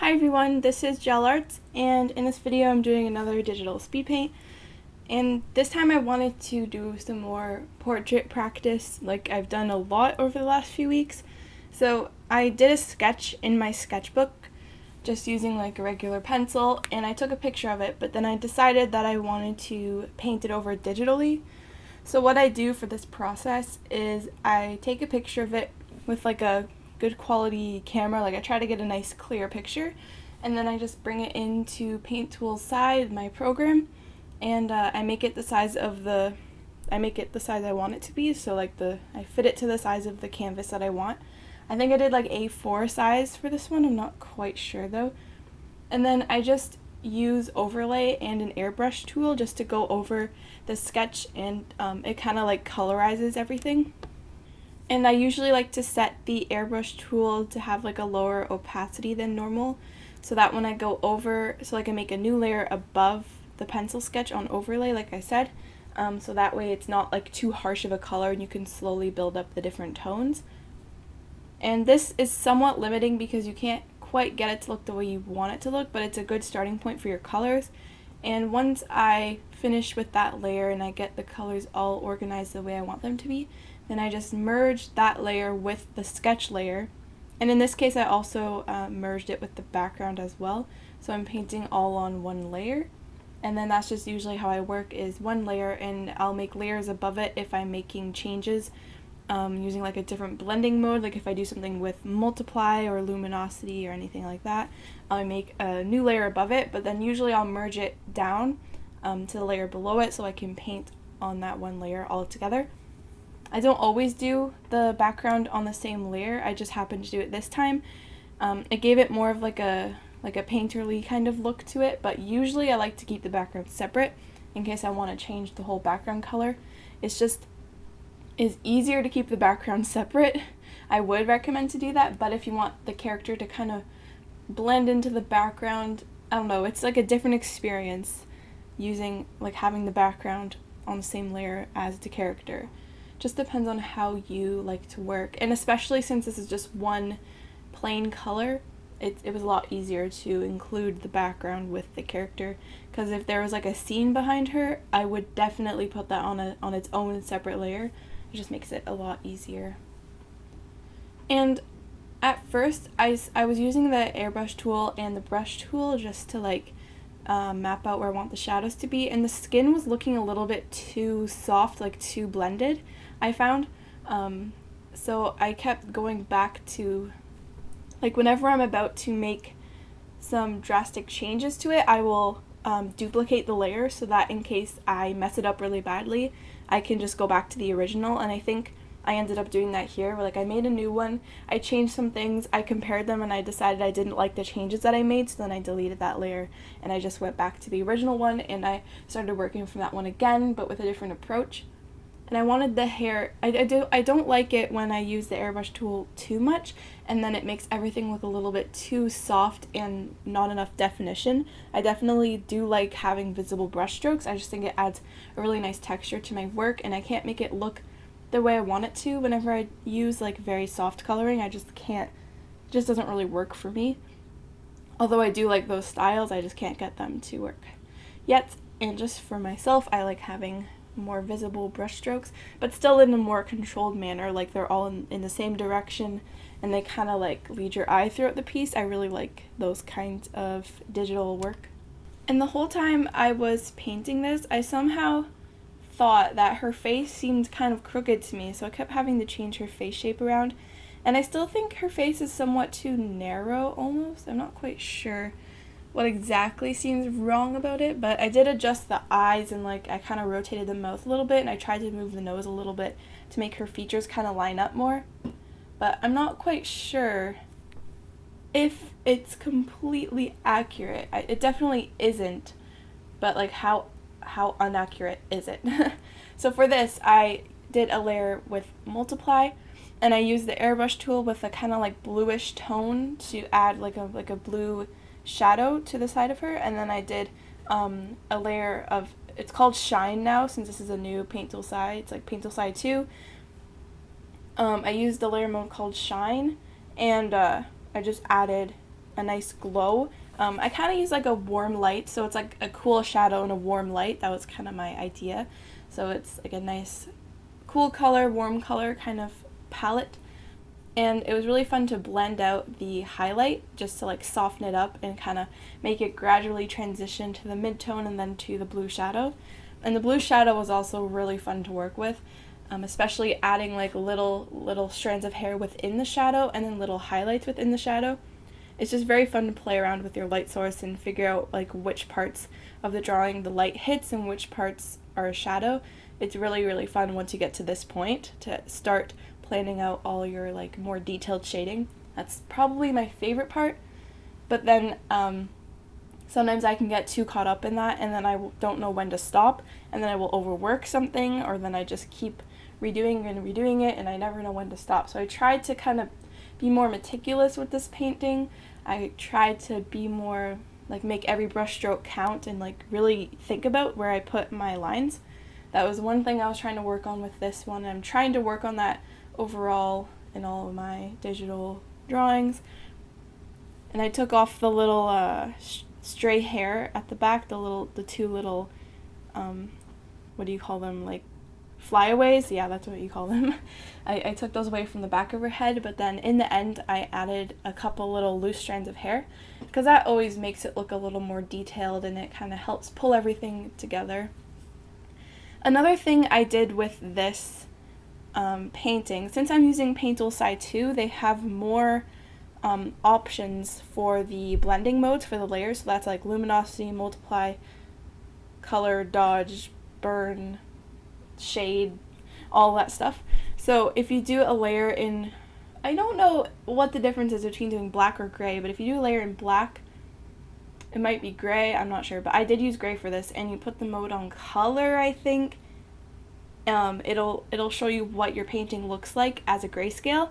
Hi everyone, this is JelArts, and in this video I'm doing another digital speed paint. And this time I wanted to do some more portrait practice, like I've done a lot over the last few weeks. So I did a sketch in my sketchbook, just using like a regular pencil, and I took a picture of it, but then I decided that I wanted to paint it over digitally. So what I do for this process is I take a picture of it with like a good quality camera, like I try to get a nice clear picture, and then I just bring it into Paint Tools side, my program, and I make it the size I want it to be, so like I fit it to the size of the canvas that I want. I think I did like A4 size for this one, I'm not quite sure though. And then I just use overlay and an airbrush tool just to go over the sketch, and it kind of like colorizes everything. And I usually like to set the airbrush tool to have like a lower opacity than normal, so that when I go over, so I can make a new layer above the pencil sketch on overlay like I said, so that way it's not like too harsh of a color and you can slowly build up the different tones. And this is somewhat limiting because you can't quite get it to look the way you want it to look, but it's a good starting point for your colors. And once I finish with that layer and I get the colors all organized the way I want them to be, then I just merge that layer with the sketch layer. And in this case I also merged it with the background as well, so I'm painting all on one layer. And then that's just usually how I work, is one layer, and I'll make layers above it if I'm making changes using like a different blending mode, like if I do something with multiply or luminosity or anything like that, I'll make a new layer above it, but then usually I'll merge it down to the layer below it so I can paint on that one layer all together. I don't always do the background on the same layer, I just happened to do it this time. It gave it more of like a painterly kind of look to it, but usually I like to keep the background separate in case I want to change the whole background color. It's easier to keep the background separate. I would recommend to do that, but if you want the character to kind of blend into the background, I don't know, it's like a different experience having the background on the same layer as the character. Just depends on how you like to work, and especially since this is just one plain color, it was a lot easier to include the background with the character, because if there was like a scene behind her, I would definitely put that on its own separate layer. It just makes it a lot easier. And at first I was using the airbrush tool and the brush tool just to map out where I want the shadows to be, and the skin was looking a little bit too soft, like too blended, I found. So I kept going back to, like, whenever I'm about to make some drastic changes to it, I will duplicate the layer so that in case I mess it up really badly, I can just go back to the original. And I think I ended up doing that here, where I made a new one, I changed some things, I compared them, and I decided I didn't like the changes that I made, so then I deleted that layer and I just went back to the original one and I started working from that one again, but with a different approach. And I wanted the hair, I don't like it when I use the airbrush tool too much and then it makes everything look a little bit too soft and not enough definition. I definitely do like having visible brush strokes. I just think it adds a really nice texture to my work, and I can't make it look the way I want it to whenever I use like very soft coloring. I just can't, it just doesn't really work for me. Although I do like those styles, I just can't get them to work yet. And just for myself, I like having more visible brush strokes, but still in a more controlled manner, like they're all in the same direction and they kind of like lead your eye throughout the piece. I really like those kinds of digital work. And the whole time I was painting this, I somehow thought that her face seemed kind of crooked to me, so I kept having to change her face shape around, and I still think her face is somewhat too narrow almost. I'm not quite sure what exactly seems wrong about it, but I did adjust the eyes and I kind of rotated the mouth a little bit, and I tried to move the nose a little bit to make her features kind of line up more, but I'm not quite sure if it's completely accurate. It definitely isn't, but how inaccurate is it? So for this I did a layer with multiply, and I used the airbrush tool with a kind of bluish tone to add like a blue shadow to the side of her, and then I did a layer of, it's called Shine now since this is a new Paint Tool side, it's like Paint Tool side 2. I used the layer mode called Shine, and I just added a nice glow. I kind of use like a warm light, so it's like a cool shadow and a warm light. That was kind of my idea. So it's like a nice cool color, warm color kind of palette. And it was really fun to blend out the highlight just to like soften it up and kind of make it gradually transition to the mid-tone and then to the blue shadow. And the blue shadow was also really fun to work with, especially adding like little strands of hair within the shadow and then little highlights within the shadow. It's just very fun to play around with your light source and figure out like which parts of the drawing the light hits and which parts are a shadow. It's really fun once you get to this point to start planning out all your like more detailed shading. That's probably my favorite part, but then sometimes I can get too caught up in that and then I don't know when to stop, and then I will overwork something, or then I just keep redoing it and I never know when to stop. So I tried to kind of be more meticulous with this painting. I tried to be more like make every brush stroke count and like really think about where I put my lines. That was one thing I was trying to work on with this one. I'm trying to work on that overall in all of my digital drawings. And I took off the little stray hair at the back, the two little what do you call them, like flyaways? Yeah, that's what you call them. I took those away from the back of her head, but then in the end I added a couple little loose strands of hair because that always makes it look a little more detailed and it kind of helps pull everything together. Another thing I did with this painting, since I'm using Paint Tool SAI 2, they have more options for the blending modes for the layers. So that's like luminosity, multiply, color, dodge, burn, shade, all that stuff. So if you do a layer in, I don't know what the difference is between doing black or gray, but if you do a layer in black, it might be gray, I'm not sure, but I did use gray for this, and you put the mode on color, I think, it'll show you what your painting looks like as a grayscale.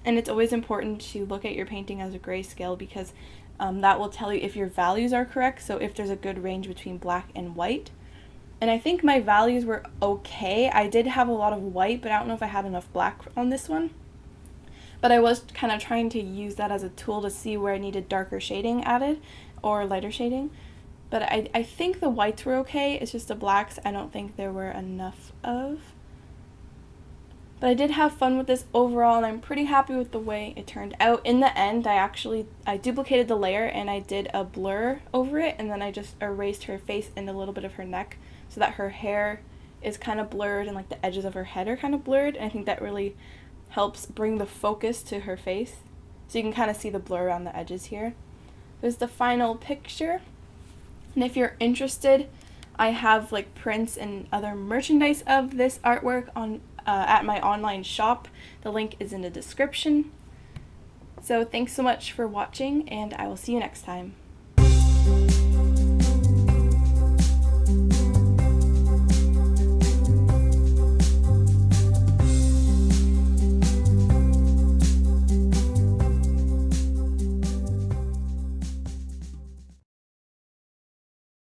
And it's always important to look at your painting as a grayscale because that will tell you if your values are correct, so if there's a good range between black and white. And I think my values were okay. I did have a lot of white, but I don't know if I had enough black on this one. But I was kind of trying to use that as a tool to see where I needed darker shading added or lighter shading. But I think the whites were okay, it's just the blacks I don't think there were enough of. But I did have fun with this overall, and I'm pretty happy with the way it turned out. In the end, I duplicated the layer and I did a blur over it, and then I just erased her face and a little bit of her neck so that her hair is kind of blurred and like the edges of her head are kind of blurred, and I think that really helps bring the focus to her face. So you can kind of see the blur around the edges here. There's the final picture. And if you're interested, I have like prints and other merchandise of this artwork on at my online shop. The link is in the description. So thanks so much for watching, and I will see you next time.